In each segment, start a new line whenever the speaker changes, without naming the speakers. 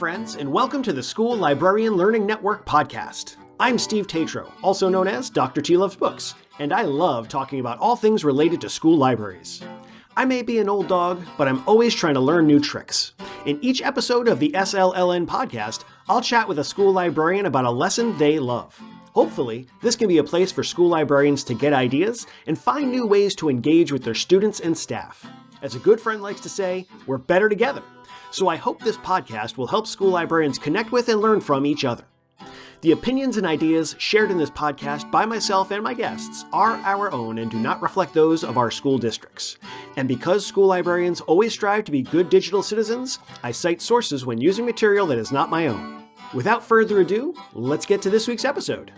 friends, and welcome to the School Librarian Learning Network podcast. I'm Steve Tatro, also known as Dr. T Loves Books, and I love talking about all things related to school libraries. I may be an old dog, but I'm always trying to learn new tricks. In each episode of the SLLN podcast, I'll chat with a school librarian about a lesson they love. Hopefully, this can be a place for school librarians to get ideas and find new ways to engage with their students and staff. As a good friend likes to say, we're better together. So I hope this podcast will help school librarians connect with and learn from each other. The opinions and ideas shared in this podcast by myself and my guests are our own and do not reflect those of our school districts. And because school librarians always strive to be good digital citizens, I cite sources when using material that is not my own. Without further ado, let's get to this week's episode.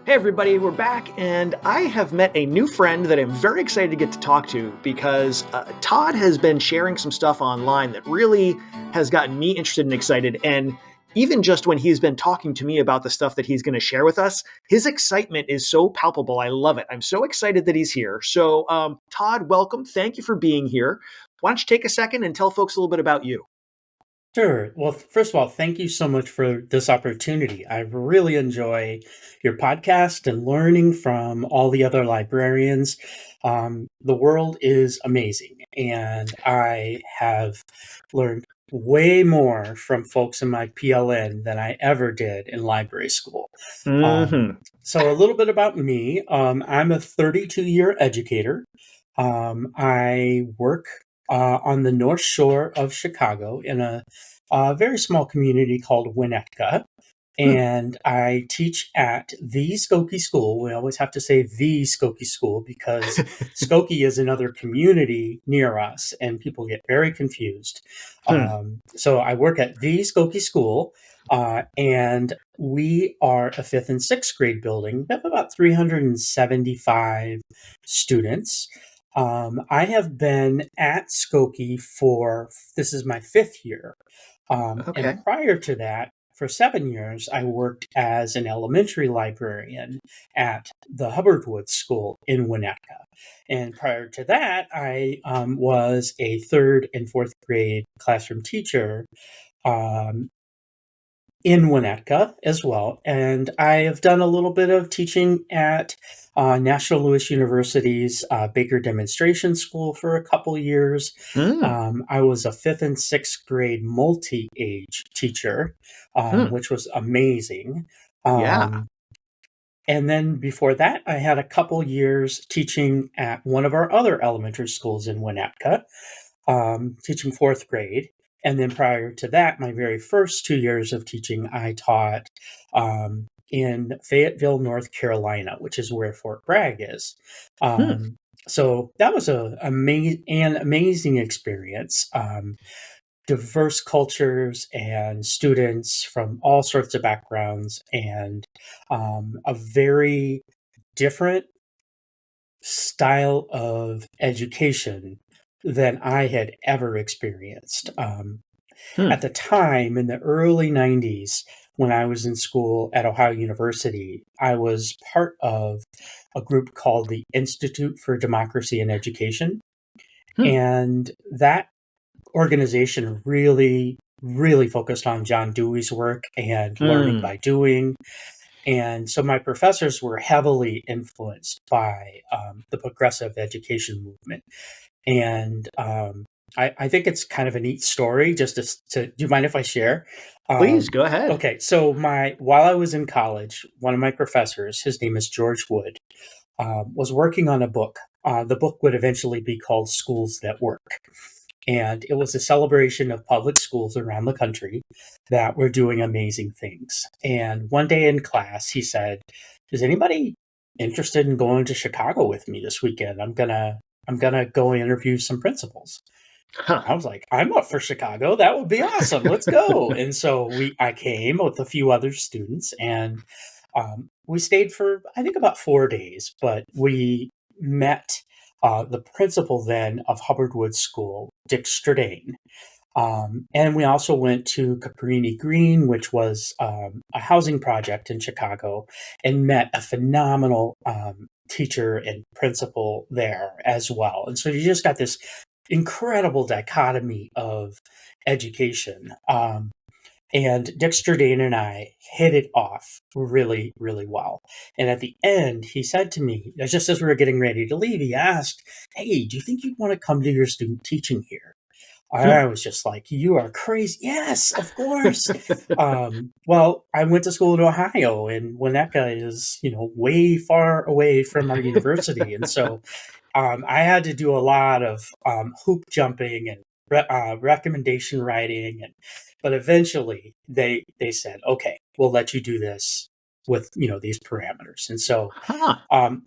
Hey everybody, we're back, and I have met a new friend that I'm very excited to get to talk to because Todd has been sharing some stuff online that really has gotten me interested and excited. And even just when he's been talking to me about the stuff that he's going to share with us, his excitement is so palpable. I love it. I'm so excited that he's here. So Todd, welcome. Thank you for being here. Why don't you take a second and tell folks a little bit about you?
Sure. Well, first of all, thank you so much for this opportunity. I really enjoy your podcast and learning from all the other librarians. The world is amazing, and I have learned way more from folks in my PLN than I ever did in library school. So a little bit about me. I'm a 32-year educator. I work on the North Shore of Chicago in a very small community called Winnetka. And I teach at the Skokie School. We always have to say the Skokie School because Skokie is another community near us and people get very confused. So I work at the Skokie School and we are a 5th and 6th grade building. We have about 375 students. I have been at Skokie this is my 5th year. And prior to that, for 7 years, I worked as an elementary librarian at the Hubbard Woods School in Winnetka. And prior to that, I was a 3rd and 4th grade classroom teacher in Winnetka as well. And I have done a little bit of teaching at National Louis University's Baker Demonstration School for a couple years. I was a 5th and 6th grade multi-age teacher, which was amazing. And then before that, I had a couple years teaching at one of our other elementary schools in Winnetka, teaching 4th grade. And then prior to that, my very first 2 years of teaching, I taught in Fayetteville, North Carolina, which is where Fort Bragg is. So that was an amazing experience. Diverse cultures and students from all sorts of backgrounds and a very different style of education than I had ever experienced. At the time, in the early 90s, when I was in school at Ohio University, I was part of a group called the Institute for Democracy and Education. And that organization really, really focused on John Dewey's work and learning by doing. And so my professors were heavily influenced by the progressive education movement. And I think it's kind of a neat story. Do you mind if I share?
Please, go ahead.
Okay, so while I was in college, one of my professors, his name is George Wood, was working on a book. The book would eventually be called Schools That Work. And it was a celebration of public schools around the country that were doing amazing things. And one day in class, he said, "Is anybody interested in going to Chicago with me this weekend? I'm gonna go interview some principals." I was like, "I'm up for Chicago. That would be awesome. Let's go." And so I came with a few other students, and we stayed for, I think, about 4 days. But we met the principal then of Hubbard Woods School, Dick Stradane. And we also went to Cabrini Green, which was a housing project in Chicago, and met a phenomenal teacher and principal there as well. And so you just got this incredible dichotomy of education. And Dick Stradane and I hit it off really, really well. And at the end, he said to me, just as we were getting ready to leave, he asked, "Hey, do you think you'd want to come to your student teaching here?" I was just like, "You are crazy." Yes, of course. Well, I went to school in Ohio, and Winnetka is, way far away from our university. And so I had to do a lot of hoop jumping and recommendation writing, but eventually they said, "Okay, we'll let you do this with these parameters." And so
Huh.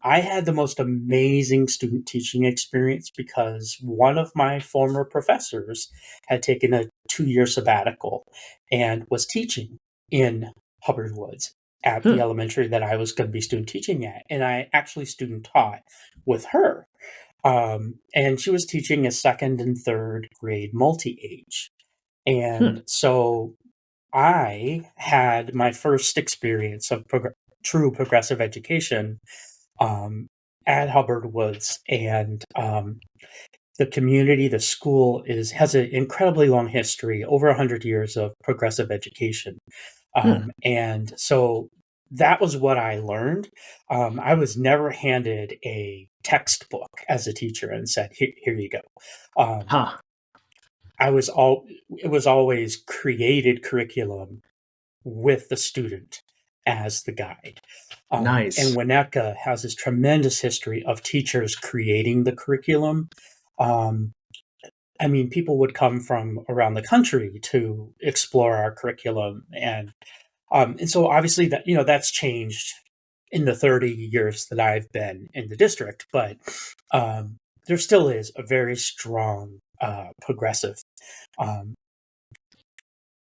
I had the most amazing student teaching experience because one of my former professors had taken a 2-year sabbatical and was teaching in Hubbard Woods at the elementary that I was going to be student teaching at, and I actually student taught with her. And she was teaching a second and third grade multi-age. And so I had my first experience of true progressive education at Hubbard Woods. And the community, the school has an incredibly long history, over 100 years of progressive education. And so that was what I learned. I was never handed a textbook as a teacher and said, "Here you go." It was always created curriculum with the student as the guide.
Nice.
And Winnetka has this tremendous history of teachers creating the curriculum. People would come from around the country to explore our curriculum, and so obviously that's changed in the 30 years that I've been in the district, but there still is a very strong progressive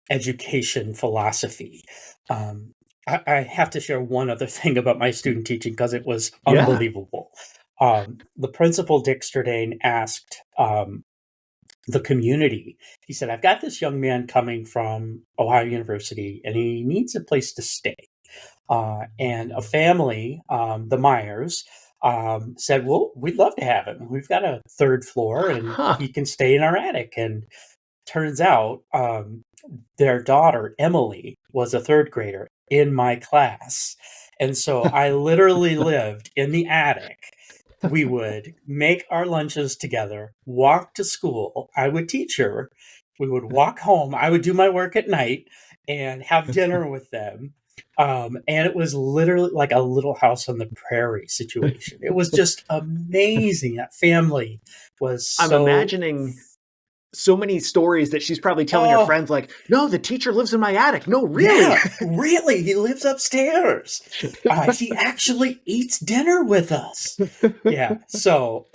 education philosophy. I have to share one other thing about my student teaching because it was unbelievable. The principal, Dick Stradane, asked the community, he said, "I've got this young man coming from Ohio University and he needs a place to stay." And a family, the Myers, said, "Well, we'd love to have him. We've got a 3rd floor and he can stay in our attic." And turns out their daughter, Emily, was a 3rd grader in my class. And so I literally lived in the attic. We would make our lunches together, walk to school. I would teach her. We would walk home. I would do my work at night and have dinner with them. And it was literally like a Little House on the Prairie situation. It was just amazing. That family was so...
I'm imagining so many stories that she's probably telling her friends, like, "No, the teacher lives in my attic." No, really?
Yeah, really? He lives upstairs. He actually eats dinner with us. Yeah. So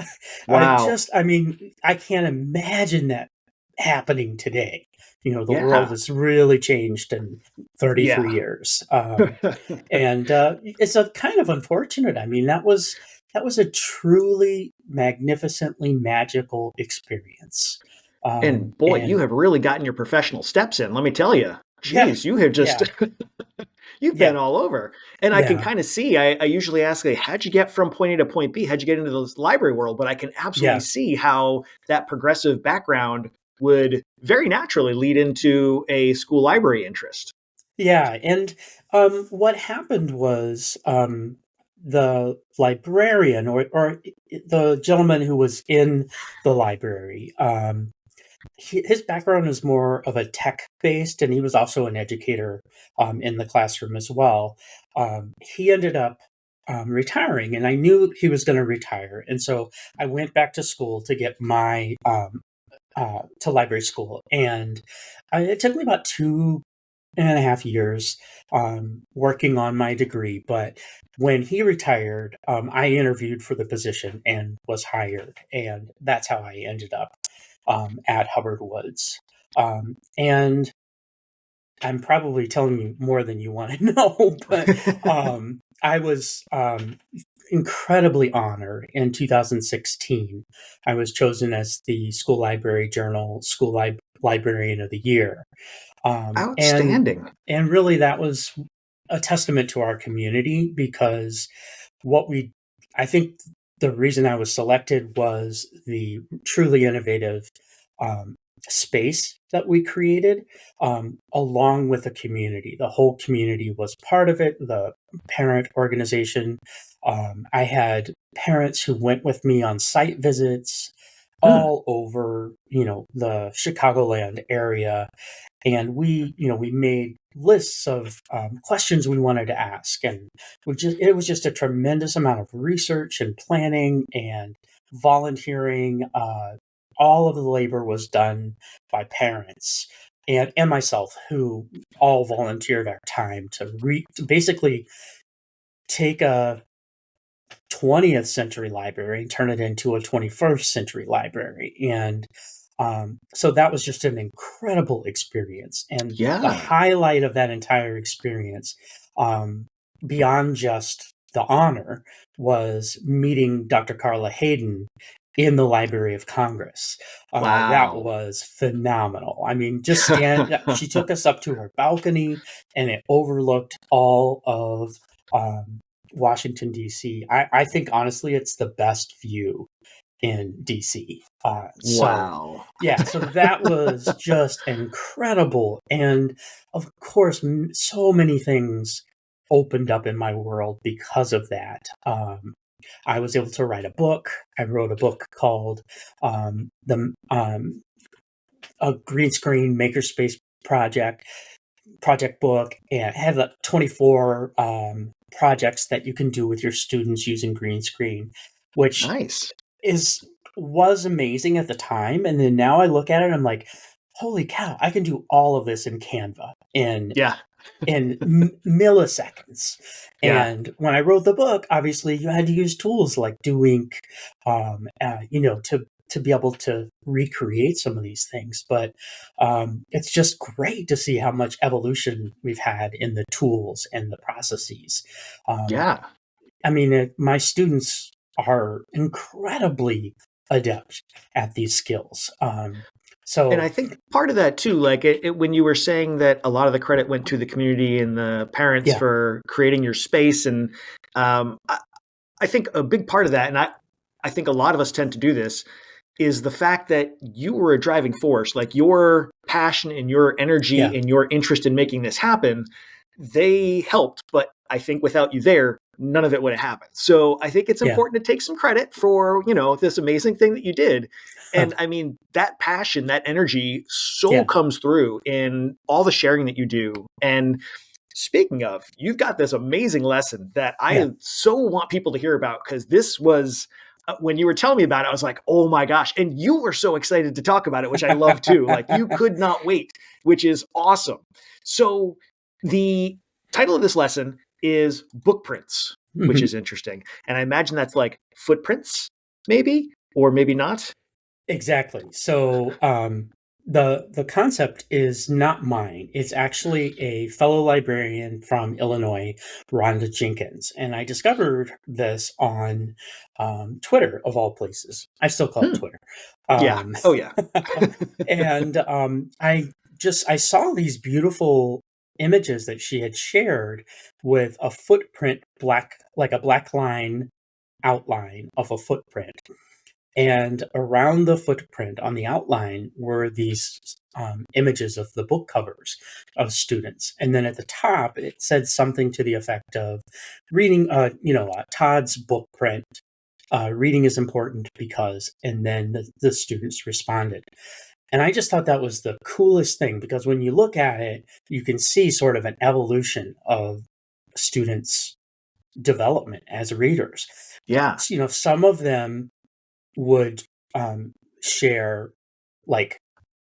wow.
I can't imagine that happening today. The world has really changed in 33 years. And it's a kind of unfortunate. That was a truly magnificently magical experience.
And boy, you have really gotten your professional steps in, let me tell you. Jeez, you have just, you've been all over. And I can kind of see, I usually ask, like, how'd you get from point A to point B? How'd you get into the library world? But I can absolutely see how that progressive background would very naturally lead into a school library interest.
Yeah. And what happened was the librarian or the gentleman who was in the library, his background is more of a tech-based, and he was also an educator in the classroom as well. He ended up retiring, and I knew he was going to retire. And so I went back to school to get my to library school. And it took me about 2.5 years working on my degree. But when he retired, I interviewed for the position and was hired. And that's how I ended up at Hubbard Woods. And I'm probably telling you more than you want to know, but I was incredibly honored in 2016. I was chosen as the School Library Journal School Librarian of the Year.
Outstanding.
And really that was a testament to our community because I think the reason I was selected was the truly innovative um, space that we created, along with the community. The whole community was part of it, the parent organization. I had parents who went with me on site visits
Hmm.
all over, the Chicagoland area. And we made lists of questions we wanted to ask, and it was just a tremendous amount of research and planning and volunteering. All of the labor was done by parents and myself, who all volunteered our time to basically take a 20th century library and turn it into a 21st century library. And so that was just an incredible experience. And the
Yeah.
highlight of that entire experience, um, beyond just the honor, was meeting Dr. Carla Hayden in the Library of Congress. That
Wow.
was phenomenal. I mean, she took us up to her balcony, and it overlooked all of um, Washington, D.C. I think, honestly, it's the best view in DC.
Wow.
So that was just incredible. And of course, so many things opened up in my world because of that. I was able to write a book. I wrote a book called the a Green Screen Makerspace project book, and have 24 projects that you can do with your students using green screen, which
Nice.
is was amazing at the time. And then now I look at it and I'm like, holy cow, I can do all of this in Canva
Yeah.
in milliseconds.
Yeah.
And when I wrote the book, obviously you had to use tools like DoInk, to be able to recreate some of these things. But it's just great to see how much evolution we've had in the tools and the processes. Um,
Yeah.
I mean, my students are incredibly adept at these skills.
And
So
I think part of that too, like when you were saying that a lot of the credit went to the community and the parents
yeah,
for creating your space, and I think a big part of that, and I think a lot of us tend to do this, is the fact that you were a driving force. Like your passion and your energy
yeah,
and your interest in making this happen, they helped. But I think without you there, none of it would have happened. So I think it's
yeah,
important to take some credit for, this amazing thing that you did. And I mean, that passion, that energy so
yeah,
comes through in all the sharing that you do. And speaking of, you've got this amazing lesson that
yeah.
I so want people to hear about, because this was when you were telling me about it, I was like, oh my gosh. And you were so excited to talk about it, which I love too. Like you could not wait, which is awesome. So the title of this lesson is Bookprints, which
Mhm.
is interesting. And I imagine that's like footprints, maybe, or maybe not.
Exactly. So the concept is not mine. It's actually a fellow librarian from Illinois, Rhonda Jenkins, and I discovered this on Twitter, of all places. I still call it
Hmm.
Twitter.
Yeah.
Um,
Oh, yeah.
and I saw these beautiful images that she had shared with a footprint, like a black line outline of a footprint, and around the footprint on the outline were these images of the book covers of students. And then at the top, it said something to the effect of reading, Todd's book print. Reading is important because, and then the students responded. And I just thought that was the coolest thing, because when you look at it, you can see sort of an evolution of students' development as readers.
Yeah.
Some of them would share like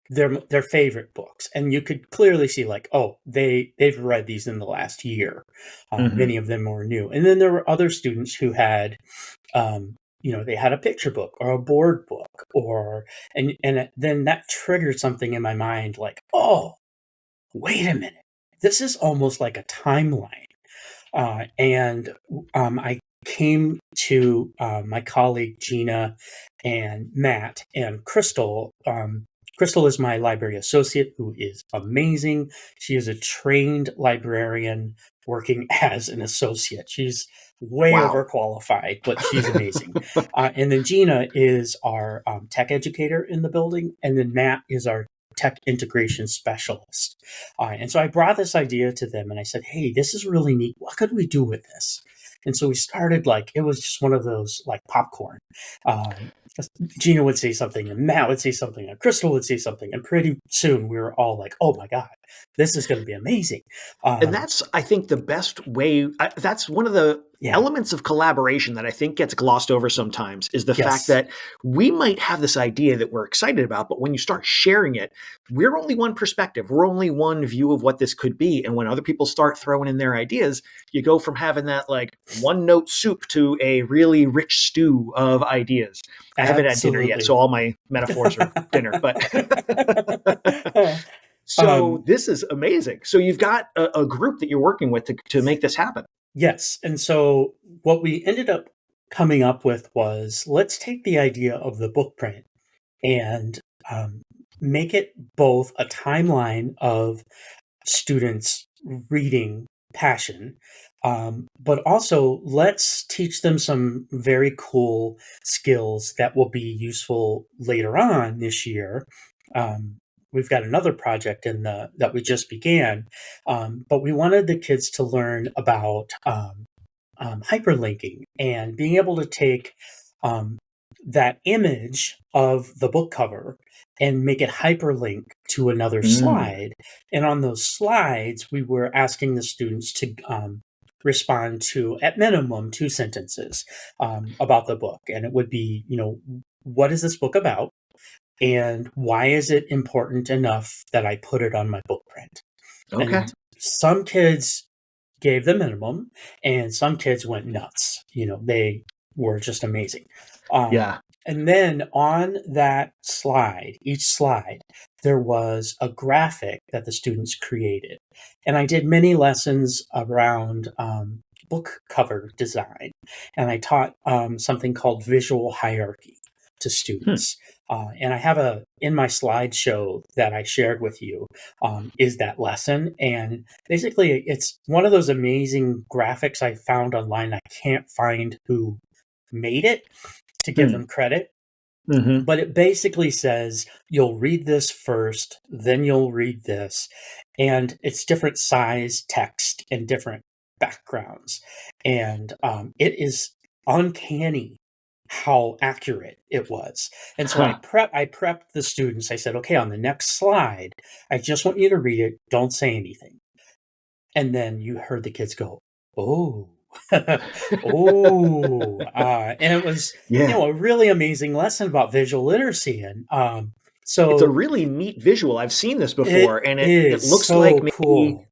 their favorite books, and you could clearly see like, oh, they've read these in the last year.
Hmm.
Many of them were new, and then there were other students who had they had a picture book or a board book, then that triggered something in my mind like, oh, wait a minute, this is almost like a timeline. And I came to my colleague Gina and Matt and Crystal. Crystal is my library associate, who is amazing. She is a trained librarian working as an associate. She's way
Wow.
overqualified, but she's amazing. And then Gina is our tech educator in the building, and then Matt is our tech integration specialist. And so I brought this idea to them, and I said, "Hey, this is really neat. What could we do with this?" And so we started it was just one of those like popcorn. Gina would say something, and Matt would say something, and Crystal would say something, and pretty soon we were all like, "Oh my god, this is going to be amazing!"
And that's, I think, the best way. That's one of the elements of collaboration that I think gets glossed over sometimes, is the fact that we might have this idea that we're excited about, but when you start sharing it, we're only one perspective. We're only one view of what this could be. And when other people start throwing in their ideas, you go from having that like one note soup to a really rich stew of ideas. I haven't had dinner yet, so all my metaphors are dinner, but so this is amazing. So you've got a group that you're working with to make this happen.
Yes. And so what we ended up coming up with was, let's take the idea of the book print and make it both a timeline of students' reading passion, but also let's teach them some very cool skills that will be useful later on this year. We've got another project that we just began, but we wanted the kids to learn about hyperlinking and being able to take that image of the book cover and make it hyperlink to another slide. And on those slides, we were asking the students to respond to, at minimum, 2 sentences about the book. And it would be, what is this book about? And why is it important enough that I put it on my book print?
Okay.
And some kids gave the minimum, and some kids went nuts. They were just amazing. And then on that slide, each slide, there was a graphic that the students created. And I did many lessons around book cover design. And I taught something called visual hierarchy to students. And I have in my slideshow that I shared with you, is that lesson. And basically, it's one of those amazing graphics I found online. I can't find who made it to give them credit. But it basically says, you'll read this first, then you'll read this. And it's different size text and different backgrounds. And it is uncanny how accurate it was. And so I prepped the students. I said, okay, on the next slide, I just want you to read it. Don't say anything. And then you heard the kids go, oh, oh, and it was, a really amazing lesson about visual literacy. And so
it's a really neat visual. I've seen this before, and it looks so like maybe cool.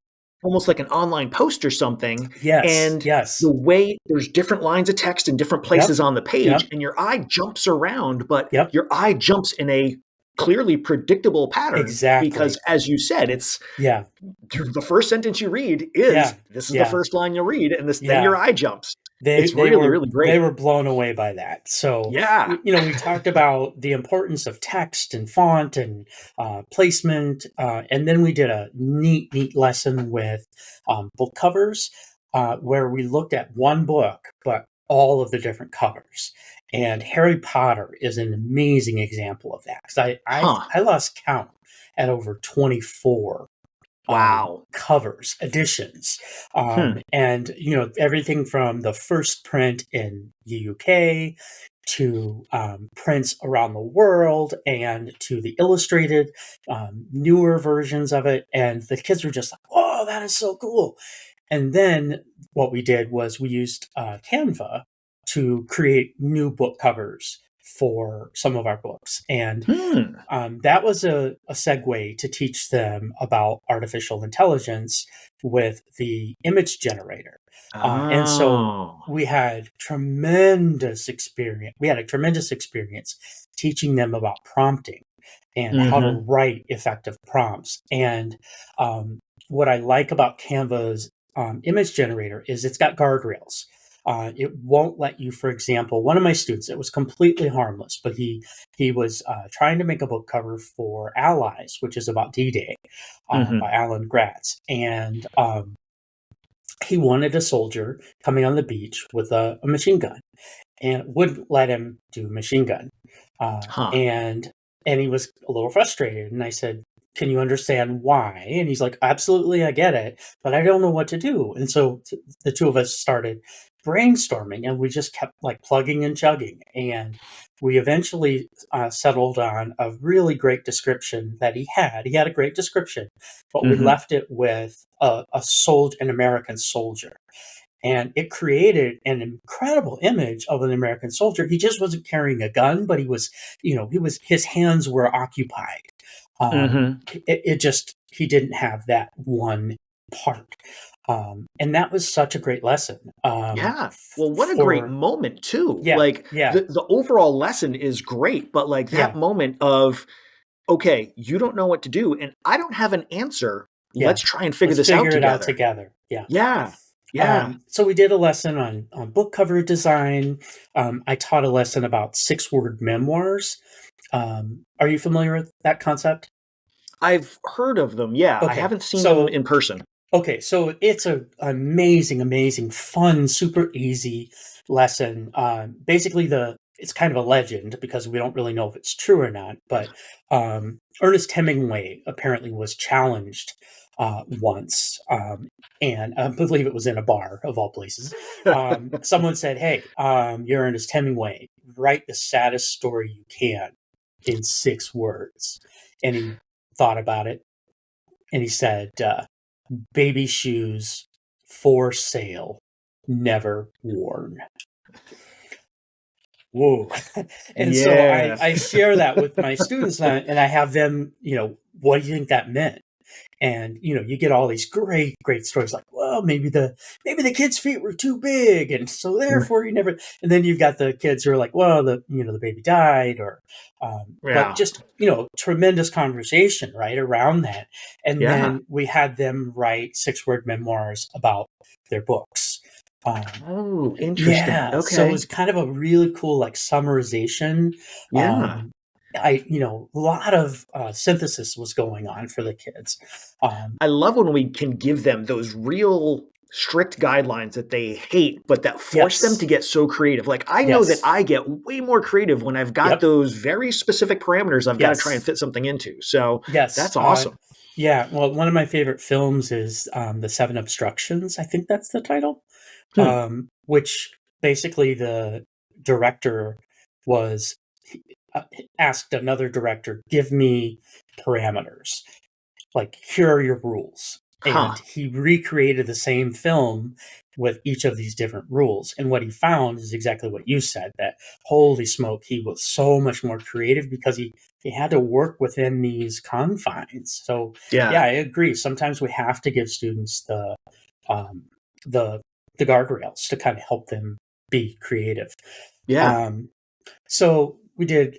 Almost like an online post or something. And the way there's different lines of text in different places on the page, and your eye jumps around, but your eye jumps in a clearly predictable pattern.
Exactly.
Because as you said, it's the first sentence you read is this is the first line you'll read, and then your eye jumps. It's really great.
They were blown away by that. So, we talked about the importance of text and font and placement. And then we did a neat lesson with book covers where we looked at one book, but all of the different covers. And Harry Potter is an amazing example of that. Because I lost count at over 24 covers, editions. And, everything from the first print in the UK to prints around the world and to the illustrated, newer versions of it. And the kids were just like, whoa, that is so cool. And then what we did was we used Canva to create new book covers for some of our books. And that was a segue to teach them about artificial intelligence with the image generator. And so we had tremendous experience. We had a tremendous experience teaching them about prompting and how to write effective prompts. And what I like about Canva's image generator is it's got guardrails. It won't let you, for example, one of my students, it was completely harmless, but he was trying to make a book cover for Allies, which is about D-Day, by Alan Gratz. And he wanted a soldier coming on the beach with a machine gun, and wouldn't let him do machine gun.
Huh.
And he was a little frustrated. And I said, "Can you understand why?" And he's like, "Absolutely, I get it, but I don't know what to do." And so the two of us started brainstorming, and we just kept like plugging and chugging. And we eventually settled on a really great description that he had. He had a great description, but we left it with an American soldier. And it created an incredible image of an American soldier. He just wasn't carrying a gun, but his hands were occupied. He didn't have that one part. And that was such a great lesson.
Yeah. Well, what a great moment too.
Yeah,
Like
yeah.
the overall lesson is great, but like that moment of, okay, you don't know what to do and I don't have an answer.
Yeah.
Let's try and figure
Let's
this
figure it
out
out together. Yeah.
Yeah. Yeah.
So we did a lesson on book cover design. I taught a lesson about 6-word memoirs. Are you familiar with that concept?
I've heard of them. Yeah. I
Okay,
haven't seen
so-
them in person.
Okay, so it's an amazing, amazing, fun, super easy lesson. Basically, it's kind of a legend because we don't really know if it's true or not. But Ernest Hemingway apparently was challenged once, and I believe it was in a bar of all places. Someone said, "Hey, you're Ernest Hemingway. Write the saddest story you can in 6 words." And he thought about it, and he said, "Baby shoes for sale, never worn." Whoa. And so I share that with my students, and I have them, what do you think that meant? And you get all these great stories like, well, maybe the kid's feet were too big, and so therefore you never. And then you've got the kids who are like, well, the baby died, or but just tremendous conversation right around that. And then we had them write 6-word memoirs about their books.
Oh, interesting.
Yeah,
Okay.
so it was kind of a really cool like summarization.
Yeah.
A lot of synthesis was going on for the kids.
I love when we can give them those real strict guidelines that they hate, but that force them to get so creative. Like I know that I get way more creative when I've got those very specific parameters I've got to try and fit something into. So that's awesome.
Yeah. Well, one of my favorite films is The 7 Obstructions. I think that's the title. Which basically the director was asked another director, give me parameters. Like, here are your rules. And he recreated the same film with each of these different rules. And what he found is exactly what you said, that holy smoke, he was so much more creative because he had to work within these confines. So yeah, I agree. Sometimes we have to give students the guardrails to kind of help them be creative.
Yeah.
So we did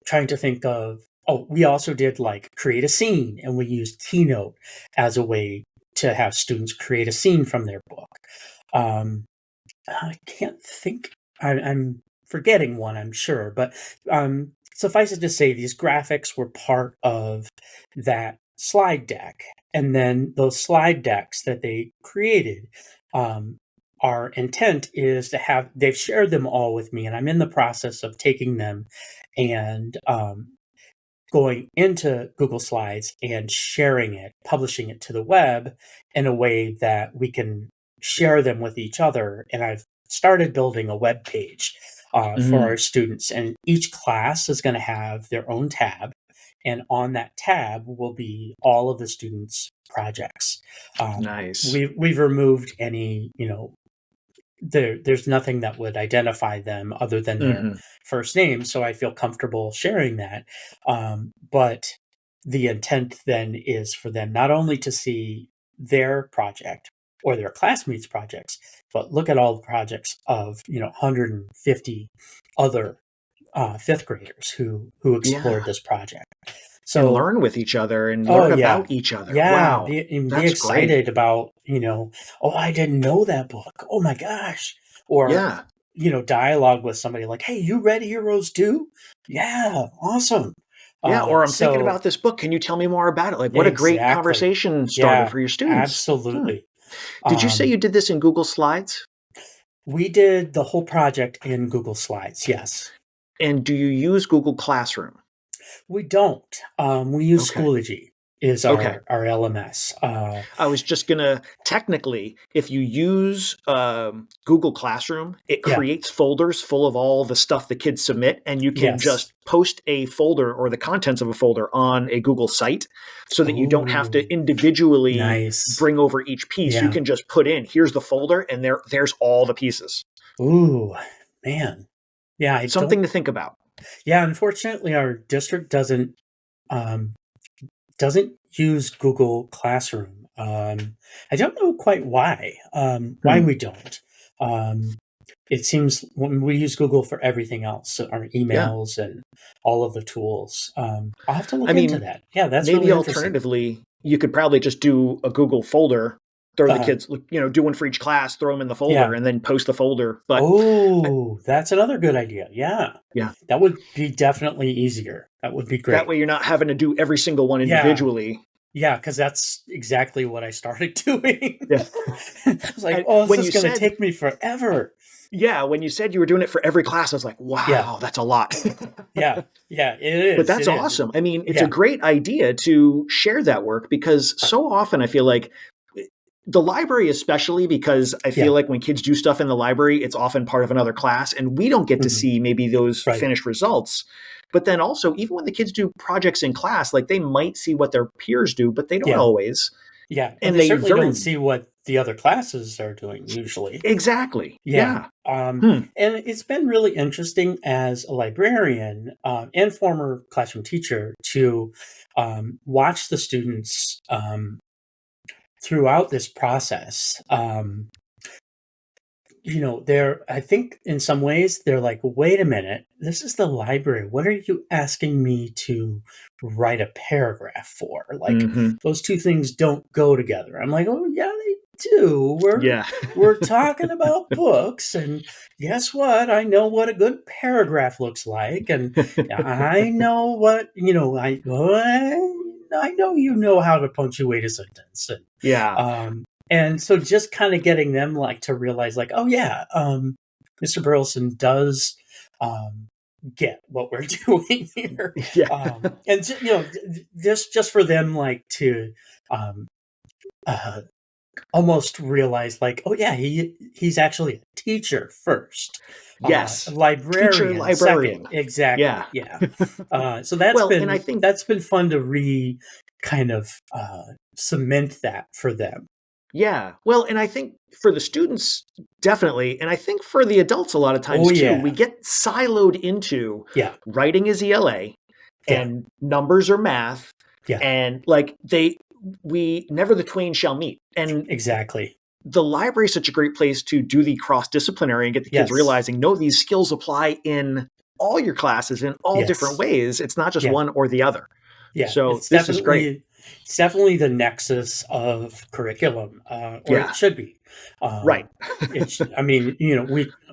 trying to think of, we also did like create a scene, and we used Keynote as a way to have students create a scene from their book. I can't think, I'm forgetting one, I'm sure, but suffice it to say, these graphics were part of that slide deck. And then those slide decks that they created, our intent is to have, they've shared them all with me, and I'm in the process of taking them and going into Google Slides and sharing it, publishing it to the web in a way that we can share them with each other. And I've started building a web page for our students, and each class is going to have their own tab. And on that tab will be all of the students' projects.
Nice.
We've removed any, there's nothing that would identify them other than their first name. So I feel comfortable sharing that. But the intent then is for them not only to see their project or their classmates' projects, but look at all the projects of 150 other fifth graders who explored this project. So
and learn with each other and learn about each other.
Yeah,
Wow,
be excited about, I didn't know that book. Oh my gosh. Or, dialogue with somebody like, hey, you read Heroes too? Yeah, awesome.
Yeah, or I'm thinking about this book. Can you tell me more about it? Like, what a great conversation starter for your students.
Absolutely.
Did you say you did this in Google Slides?
We did the whole project in Google Slides, yes.
And do you use Google Classroom?
We don't. We use
Okay.
Schoology is
Okay.
our LMS.
I was just gonna, technically, if you use Google Classroom, it
Yeah.
creates folders full of all the stuff the kids submit, and you can
Yes.
just post a folder or the contents of a folder on a Google site so that you don't have to
Ooh,
individually
nice.
bring over each piece. You
Yeah.
can just put in, here's the folder, and there's all the pieces.
Ooh, man. Yeah, I
Something
don't.
to think about.
Yeah, unfortunately, our district um, doesn't use Google Classroom. I don't know quite why. Why we don't. It seems when we use Google for everything else, so our
Yeah.
emails and all of the tools. I'll have to look
I
into
mean,
that. Yeah, that's
maybe
really interesting.
alternatively, you could probably just do a Google folder, throw the
Uh,
kids, do one for each class, throw them in the folder,
yeah.
and then post the folder. But
Oh, that's another good idea. Yeah.
yeah,
That would be definitely easier. That would be
that
great.
way you're not having to do every single one
Yeah.
individually.
Yeah, because that's exactly what I started doing.
Yeah.
I was like,
And
oh,
when
this
you
is going to
said,
take me forever.
yeah, when you said you were doing it for every class, I was like,
Yeah.
wow, that's a lot.
Yeah. Yeah, it is.
But that's
It is.
awesome. I mean, it's
Yeah.
a great idea to share that work, because so often I feel like the library, especially because I feel
Yeah.
like when kids do stuff in the library, it's often part of another class, and we don't get to
Mhm.
see maybe those
Right.
finished results. But then also, even when the kids do projects in class, like they might see what their peers do, but they don't
Yeah.
always.
Yeah. And
And
they
they
certainly
very
don't see what the other classes are doing usually.
exactly.
Yeah.
Yeah. Hmm.
And it's been really interesting as a librarian and former classroom teacher to watch the students throughout this process. I think in some ways they're like, wait a minute, this is the library. What are you asking me to write a paragraph for? Like,
Mhm.
those two things don't go together. I'm like, oh, yeah, they do.
Yeah.
We're talking about books, and guess what? I know what a good paragraph looks like, and I know what, I know you know how to punctuate a sentence.
Yeah.
And so just kind of getting them like to realize like, oh yeah, Mr. Burleson does get what we're doing here.
Yeah.
And just for them like to um, uh, almost realize like, oh yeah, he's actually a teacher first.
Yes. Teacher
Librarian second.
librarian.
Exactly.
Yeah.
Yeah. So that's
Well, and I think
been fun to kind of cement that for them.
yeah. Well, and I think for the students, definitely. And I think for the adults, a lot of times
Oh
too,
yeah.
we get siloed into
Yeah.
writing is ELA
Yeah.
and numbers are math.
Yeah.
And like we never the twain shall meet. And
Exactly.
the library is such a great place to do the cross-disciplinary and get the kids
Yes.
realizing, no, these skills apply in all your classes in all different
Yes.
ways. It's not just
Yeah.
one or the other.
Yeah.
So this is great.
It's definitely the nexus of curriculum, or
Yeah.
it should be.
Right.
I mean,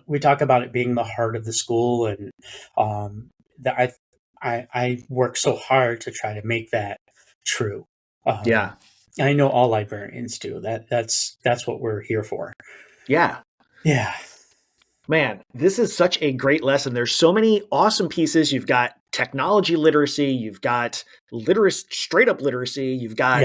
we talk about it being the heart of the school, and that I work so hard to try to make that true.
Yeah.
I know all librarians do. That's what we're here for.
Yeah.
Yeah.
Man, this is such a great lesson. There's so many awesome pieces. You've got technology literacy, you've got straight up literacy, you've got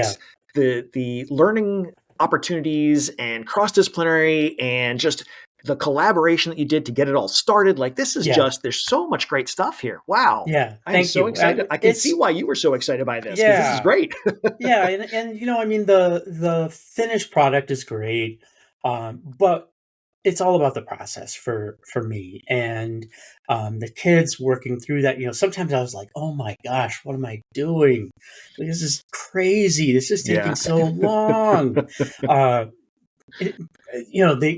Yeah.
the learning opportunities and cross-disciplinary and just the collaboration that you did to get it all started. Like this is
Yeah.
there's so much great stuff here. Wow.
Yeah.
I'm
Thank
so
you.
excited. I can see why you were so excited by this, because this is
Yeah.
great.
Yeah, and I mean the finished product is great, but it's all about the process for me, and the kids working through that. Sometimes I was like, oh my gosh, what am I doing? This is crazy. This is taking
Yeah.
so long.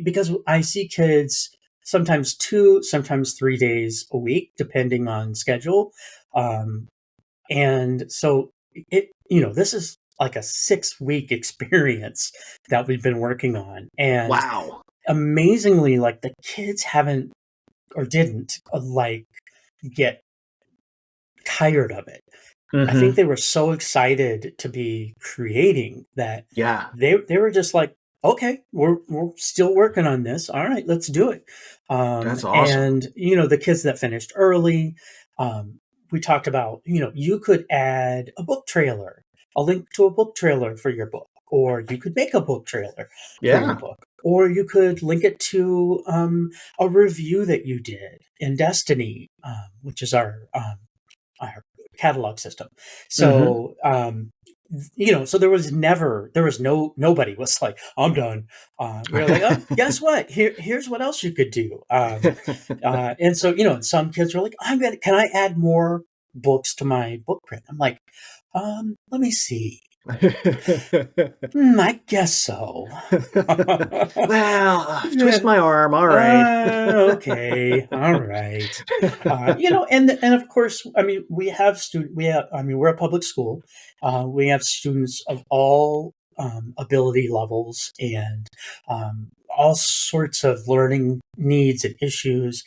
Because I see kids sometimes 2, sometimes 3 days a week, depending on schedule, and so this is like a 6-week experience that we've been working on, and
Wow.
amazingly, like the kids haven't or didn't like get tired of it. I think they were so excited to be creating that
Yeah.
they were just like, Okay, we're still working on this. All right, let's do it.
That's awesome.
And the kids that finished early, we talked about, you could add a book trailer, a link to a book trailer for your book, or you could make a book trailer for your
Yeah.
book, or you could link it to a review that you did in Destiny, which is our catalog system.
Hmm.
So, so there was nobody was like, I'm done. We were like, oh, guess what? Here's what else you could do. And so, some kids were like, can I add more books to my book print? I'm like, let me see. I guess so.
Well, twist
Yeah.
my arm. All right.
Okay, all right. And of course, I mean, we're a public school. We have students of all ability levels and all sorts of learning needs and issues.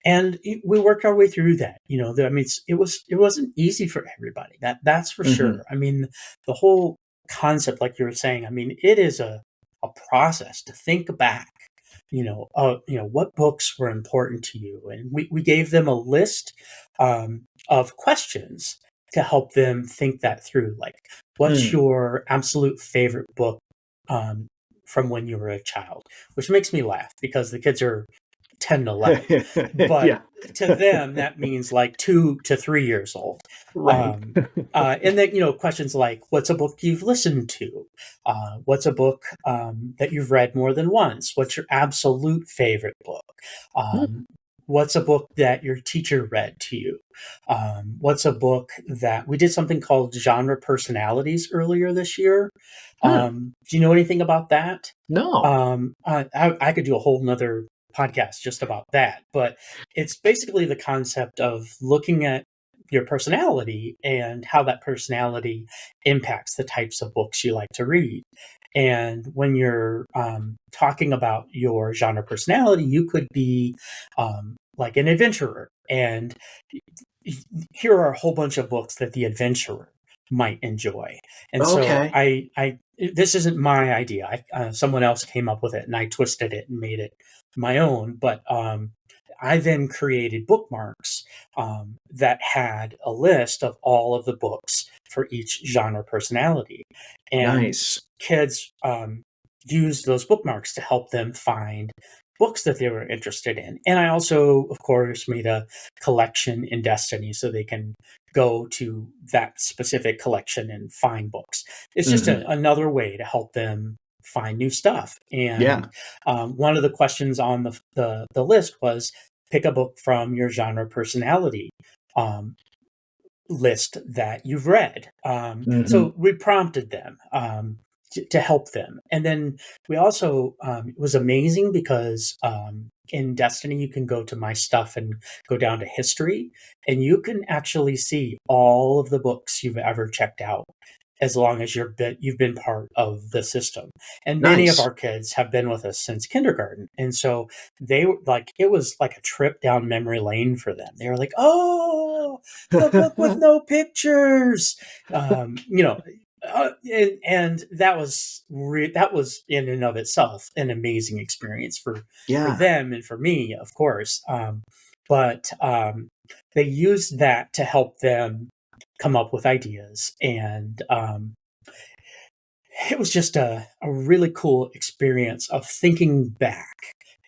And we worked our way through that. I mean, it wasn't easy for everybody. That's for
Hmm.
sure. I mean, the whole concept, like you were saying, I mean, it is a process to think back, what books were important to you. And we gave them a list of questions to help them think that through. Like, what's
Mm.
your absolute favorite book um, from when you were a child? Which makes me laugh because the kids are 10 to 11. But
Yeah.
to them, that means like 2 to 3 years old.
Right.
And then, questions like, what's a book you've listened to? What's a book that you've read more than once? What's your absolute favorite book?
Hmm.
Um, what's a book that your teacher read to you? What's a book that we did something called genre personalities earlier this year?
Hmm.
Do you know anything about that?
No.
I could do a whole nother podcast just about that, but it's basically the concept of looking at your personality and how that personality impacts the types of books you like to read. And when you're talking about your genre personality, you could be like an adventurer. And here are a whole bunch of books that the adventurer might enjoy. And so
Okay.
this isn't my idea. Someone else came up with it, and I twisted it and made it my own. But I then created bookmarks that had a list of all of the books for each genre personality, and
Nice.
kids used those bookmarks to help them find books that they were interested in. And I also, of course, made a collection in Destiny so they can go to that specific collection and find books. It's just
Hmm.
another way to help them find new stuff. And
Yeah.
one of the questions on the list was pick a book from your genre personality um, list that you've read.
Hmm.
So we prompted them to help them. And then we also, it was amazing because in Destiny, you can go to My Stuff and go down to history, and you can actually see all of the books you've ever checked out as long as you've been part of the system. And many of
Nice.
our kids have been with us since kindergarten. And so they were like, it was like a trip down memory lane for them. They were like, oh, the book with no pictures. And that was in and of itself an amazing experience for
Yeah.
them and for me, of course. But they used that to help them come up with ideas, and it was just a really cool experience of thinking back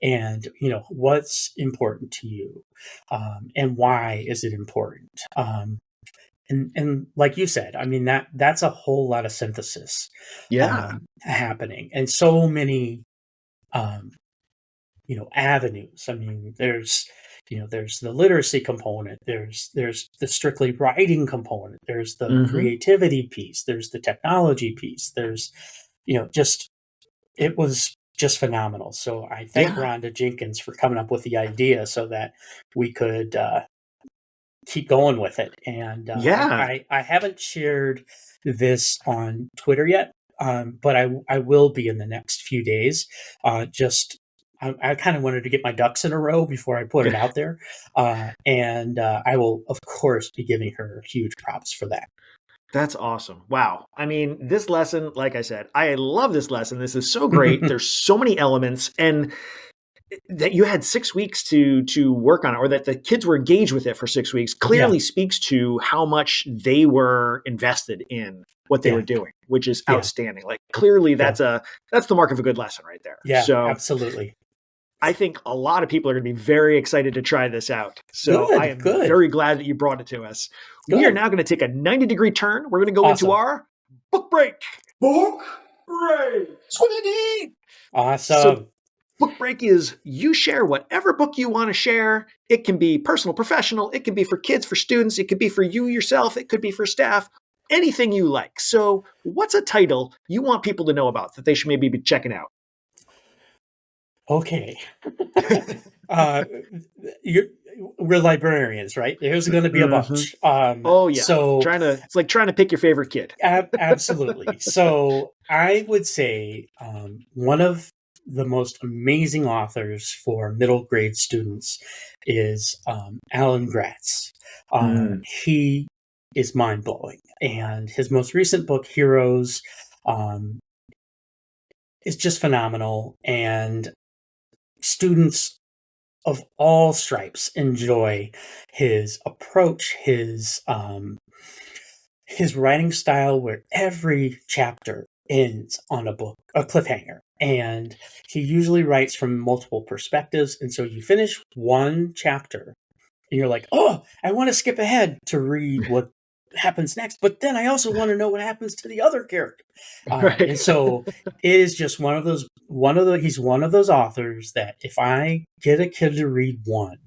and what's important to you, and why is it important. And like you said, I mean, that's a whole lot of synthesis
Yeah.
happening, and so many um, avenues. I mean, there's the literacy component, there's the strictly writing component, there's the
Hmm.
creativity piece, there's the technology piece, there's just it was just phenomenal. So I thank
Yeah.
Rhonda Jenkins for coming up with the idea so that we could keep going with it. And
Yeah.
I haven't shared this on Twitter yet, but I will be in the next few days. Just I kind of wanted to get my ducks in a row before I put it out there, and I will of course be giving her huge props for that.
That's awesome. Wow. I mean, this lesson, like I said, I love this lesson. This is so great. There's so many elements, and that you had 6 weeks to work on it, or that the kids were engaged with it for 6 weeks,
Yeah,
clearly speaks to how much they were invested in what they
yeah,
were doing, which is
yeah,
outstanding. Like clearly
yeah,
that's the mark of a good lesson right there.
yeah,
So
absolutely.
I think a lot of people are going to be very excited to try this out. So I
Good,
am
good,
very glad that you brought it to us. We are
good.
now going to take a 90-degree turn. We're going to go into
Awesome.
our book break.
Book break. Squiddy.
So
Awesome.
book break is you share whatever book you want to share. It can be personal, professional. It can be for kids, for students. It could be for you yourself. It could be for staff. Anything you like. So what's a title you want people to know about that they should maybe be checking out?
Okay. uh, you're, we're librarians, right? There's going to be a
Mm-hmm.
bunch.
Oh yeah.
So
It's like trying to pick your favorite kid.
absolutely. So I would say one of the most amazing authors for middle grade students is Alan Gratz. He is mind blowing, and his most recent book, Heroes, um, is just phenomenal. And students of all stripes enjoy his approach, his writing style, where every chapter ends on a cliffhanger. And he usually writes from multiple perspectives. And so you finish one chapter and you're like, oh, I want to skip ahead to read what happens next. But then I also want to know what happens to the other character.
Right.
And so it is just he's one of those authors that if I get a kid to read one,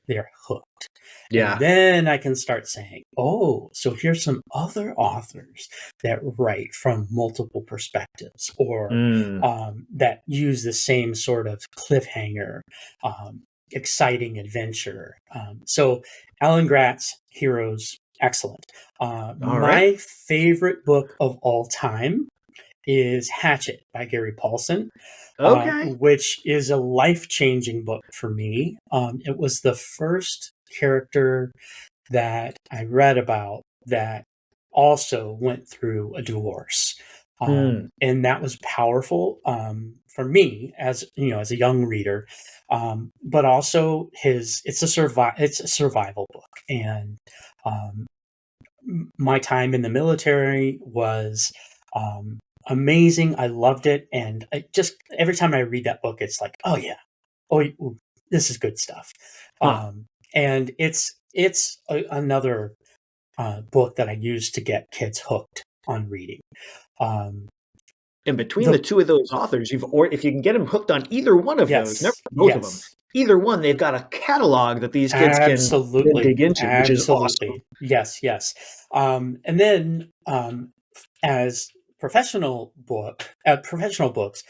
they're hooked.
Yeah.
And then I can start saying, oh, so here's some other authors that write from multiple perspectives, or that use the same sort of cliffhanger, exciting adventure. So Alan Gratz, Heroes, excellent.
All right.
My favorite book of all time is Hatchet by Gary Paulson,
Okay.
which is a life-changing book for me. It was the first character that I read about that also went through a divorce. And that was powerful for me as as a young reader. But also it's a survival book. And my time in the military was amazing. I loved it, and I just every time I read that book, it's like, oh yeah, ooh, this is good stuff.
Huh.
And it's another book that I use to get kids hooked on reading. Um,
And between the
the
two of those authors, if you can get them hooked on either one of those, never
yes,
both of them,
yes,
either one, they've got a catalog that these kids can then
absolutely,
dig into, which is awesome.
absolutely, yes, yes. And then as professional books,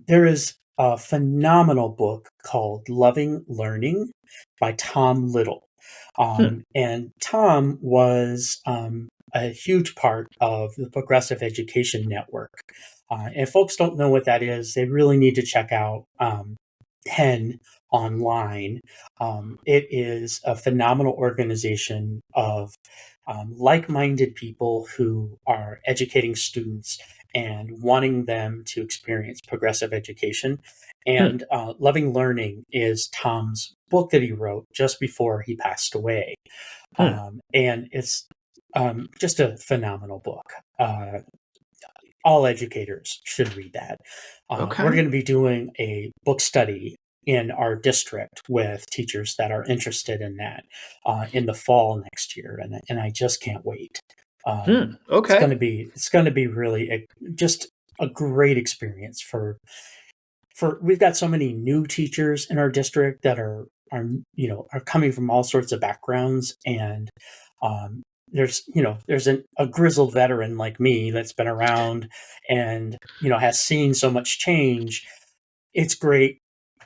there is a phenomenal book called Loving Learning by Tom Little. And Tom was a huge part of the Progressive Education Network. And if folks don't know what that is, they really need to check out PEN online. It is a phenomenal organization of like-minded people who are educating students and wanting them to experience progressive education. And Loving Learning is Tom's book that he wrote just before he passed away. And it's just a phenomenal book. All educators should read that. We're
Okay.
going to be doing a book study in our district with teachers that are interested in that in the fall next year, and I just can't wait.
Okay.
It's going to be really just a great experience for we've got so many new teachers in our district that are coming from all sorts of backgrounds, and there's a grizzled veteran like me that's been around and has seen so much change. It's great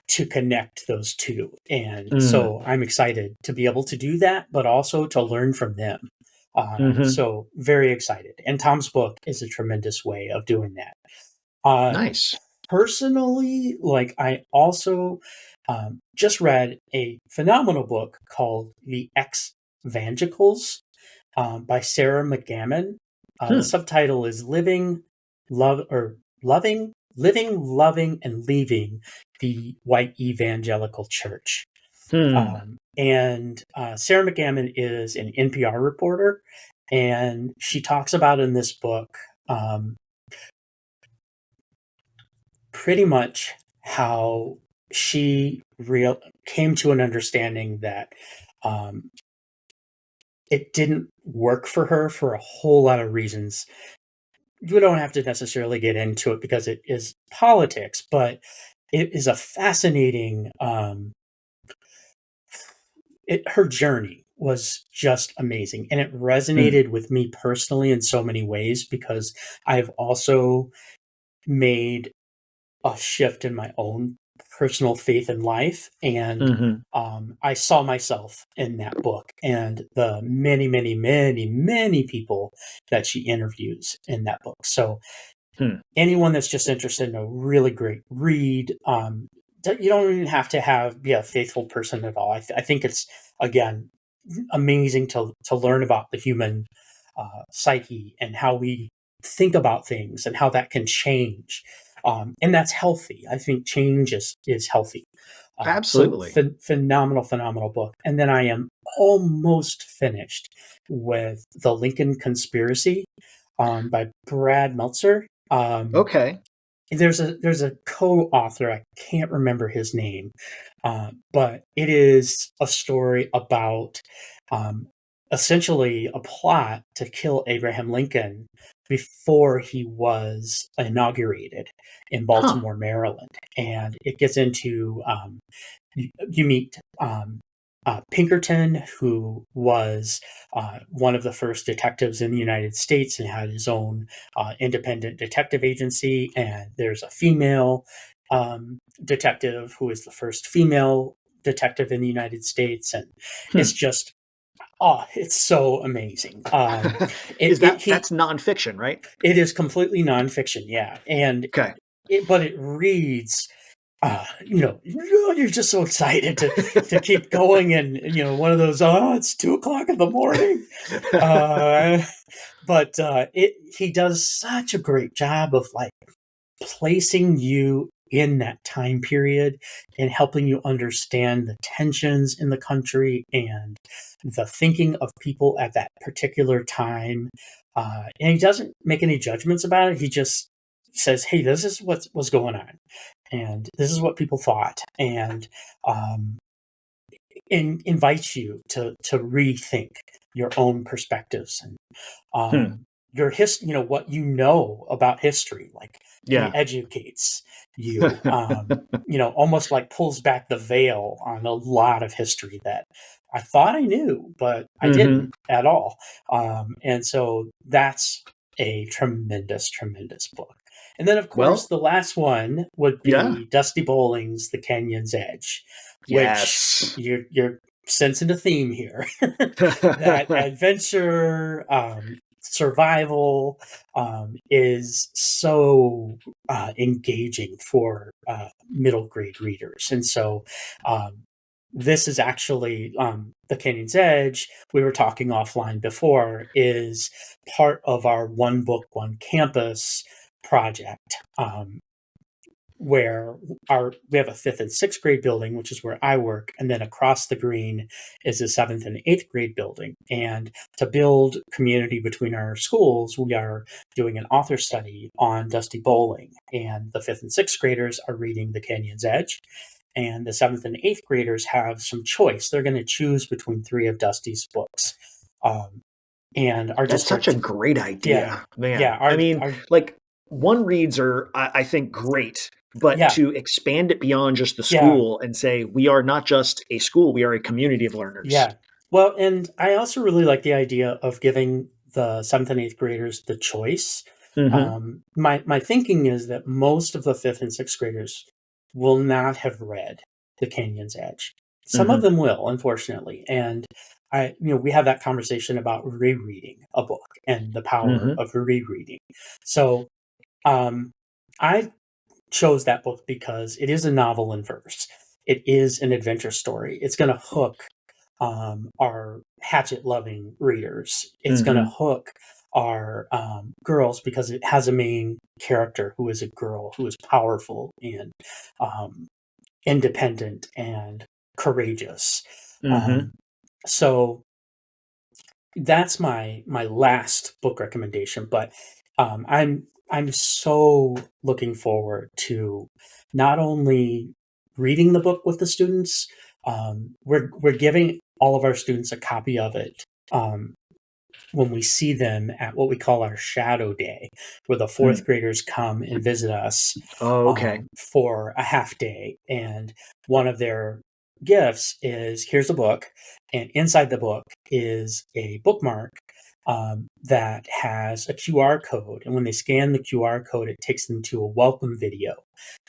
to connect those two, and so I'm excited to be able to do that, but also to learn from them. So very excited, and Tom's book is a tremendous way of doing that.
Nice.
Personally, like I also just read a phenomenal book called The Ex-Vangelicals by Sarah McGammon. The subtitle is Living, Loving, and Leaving the White Evangelical Church. And Sarah McGammon is an NPR reporter, and she talks about in this book pretty much how she came to an understanding that it didn't work for her for a whole lot of reasons. We don't have to necessarily get into it because it is politics, but it is a fascinating. Her journey was just amazing, and it resonated with me personally in so many ways because I've also made a shift in my own personal faith in life, and I saw myself in that book and the many, many, many, many people that she interviews in that book. So anyone that's just interested in a really great read, you don't even have to be a faithful person at all. I think it's, again, amazing to learn about the human psyche and how we think about things and how that can change. And that's healthy. I think change is healthy.
Absolutely.
So phenomenal book. And then I am almost finished with The Lincoln Conspiracy by Brad Meltzer.
Okay.
There's a co-author, I can't remember his name, but it is a story about essentially a plot to kill Abraham Lincoln before he was inaugurated in Baltimore, Maryland. And it gets into, you meet Pinkerton, who was one of the first detectives in the United States and had his own independent detective agency. And there's a female detective who is the first female detective in the United States. And it's just, it's so amazing.
That's nonfiction, right?
It is completely nonfiction, yeah. And but it reads, you're just so excited to keep going, and one of those, it's 2:00 in the morning. But he does such a great job of like placing you in that time period and helping you understand the tensions in the country and the thinking of people at that particular time. And he doesn't make any judgments about it. He just says, hey, this is what's going on. And this is what people thought. And invites you to rethink your own perspectives and your history, what you know about history, like he educates you, almost like pulls back the veil on a lot of history that I thought I knew, but I didn't at all. And so that's a tremendous, tremendous book. And then, of course, the last one would be Dusty Bowling's The Canyon's Edge, which you're sensing a theme here. That adventure, survival is so engaging for middle grade readers. And so this is actually The Canyon's Edge, we were talking offline before, is part of our One Book, One Campus project, where we have a 5th and 6th grade building, which is where I work, and then across the green is a 7th and 8th grade building. And to build community between our schools, we are doing an author study on Dusty Bowling, and the 5th and 6th graders are reading The Canyon's Edge, and the 7th and 8th graders have some choice. They're going to choose between 3 of Dusty's books. And our
That's such a great idea, man. Yeah, like one reads are, I think, great, but to expand it beyond just the school and say, we are not just a school, we are a community of learners.
Yeah. Well, and I also really like the idea of giving the 7th and 8th graders the choice. My thinking is that most of the 5th and 6th graders will not have read The Canyon's Edge. Some of them will, unfortunately. And we have that conversation about rereading a book and the power of rereading. So I chose that book because it is a novel in verse. It is an adventure story. It's going to hook our Hatchet-loving readers. It's going to hook our girls because it has a main character who is a girl who is powerful and independent and courageous. So that's my last book recommendation. But I'm so looking forward to not only reading the book with the students. We're giving all of our students a copy of it when we see them at what we call our shadow day, where the fourth graders come and visit us for a half day. And one of their gifts is, here's a book, and inside the book is a bookmark that has a QR code. And when they scan the QR code, it takes them to a welcome video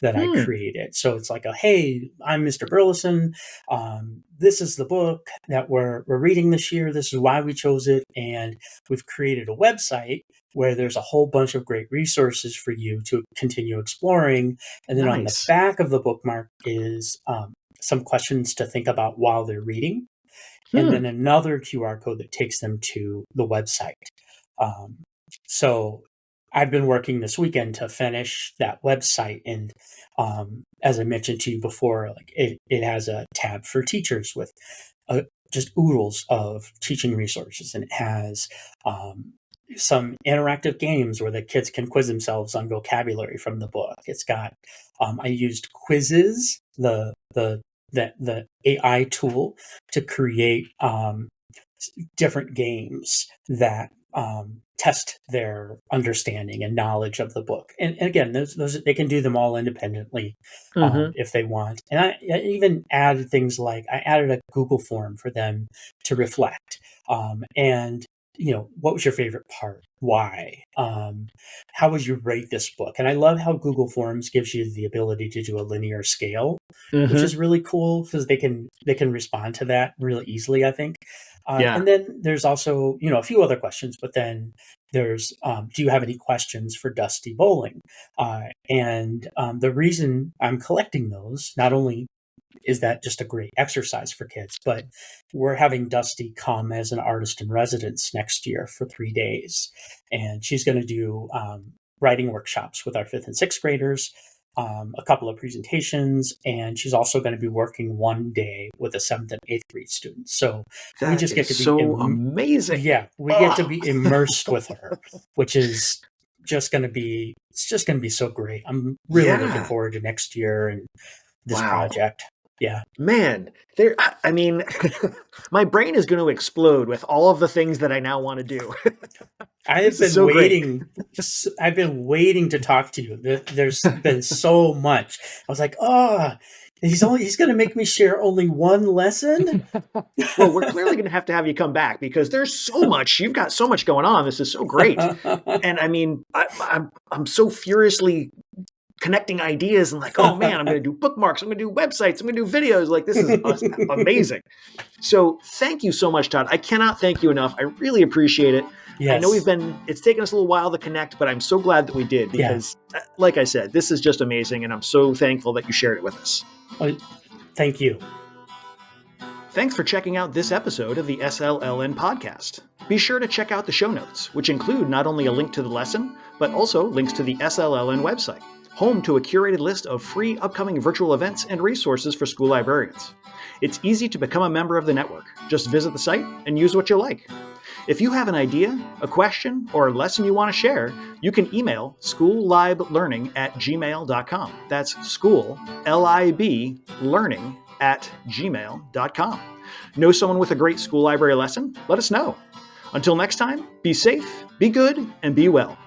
that I created. So it's like hey, I'm Mr. Burleson. This is the book that we're reading this year. This is why we chose it. And we've created a website where there's a whole bunch of great resources for you to continue exploring. And then on the back of the bookmark is some questions to think about while they're reading. And then another QR code that takes them to the website. So I've been working this weekend to finish that website. And as I mentioned to you before, it has a tab for teachers with just oodles of teaching resources. And it has some interactive games where the kids can quiz themselves on vocabulary from the book. It's got, I used Quizzes, the AI tool, to create different games that test their understanding and knowledge of the book. And again, those they can do them all independently if they want. And I even added things like I added a Google form for them to reflect. And what was your favorite part? Why? How would you rate this book? And I love how Google Forms gives you the ability to do a linear scale, which is really cool because they can respond to that really easily, I think. And then there's also, a few other questions, but then there's, do you have any questions for Dusty Bowling? And the reason I'm collecting those, not only is that just a great exercise for kids, but we're having Dusty come as an artist in residence next year for 3 days. And she's going to do writing workshops with our 5th and 6th graders, a couple of presentations, and she's also going to be working one day with the 7th and 8th grade students. So we just get to be
so amazing.
Yeah, we get to be immersed with her, which is just going to be so great. I'm really looking forward to next year and this project. Yeah,
man, my brain is going to explode with all of the things that I now want to do.
I've been waiting. I've been waiting to talk to you. There's been so much. I was like, he's going to make me share only one lesson.
Well, we're clearly going to have you come back because there's so much. You've got so much going on. This is so great. And I'm so furiously connecting ideas and oh man, I'm going to do bookmarks. I'm going to do websites. I'm going to do videos. This is amazing. So thank you so much, Todd. I cannot thank you enough. I really appreciate it. Yes. I know it's taken us a little while to connect, but I'm so glad that we did because like I said, this is just amazing. And I'm so thankful that you shared it with us.
Thank you.
Thanks for checking out this episode of the SLLN podcast. Be sure to check out the show notes, which include not only a link to the lesson, but also links to the SLLN website, home to a curated list of free upcoming virtual events and resources for school librarians. It's easy to become a member of the network. Just visit the site and use what you like. If you have an idea, a question, or a lesson you want to share, you can email schoolliblearning@gmail.com. That's school, L-I-B, learning@gmail.com. Know someone with a great school library lesson? Let us know. Until next time, be safe, be good, and be well.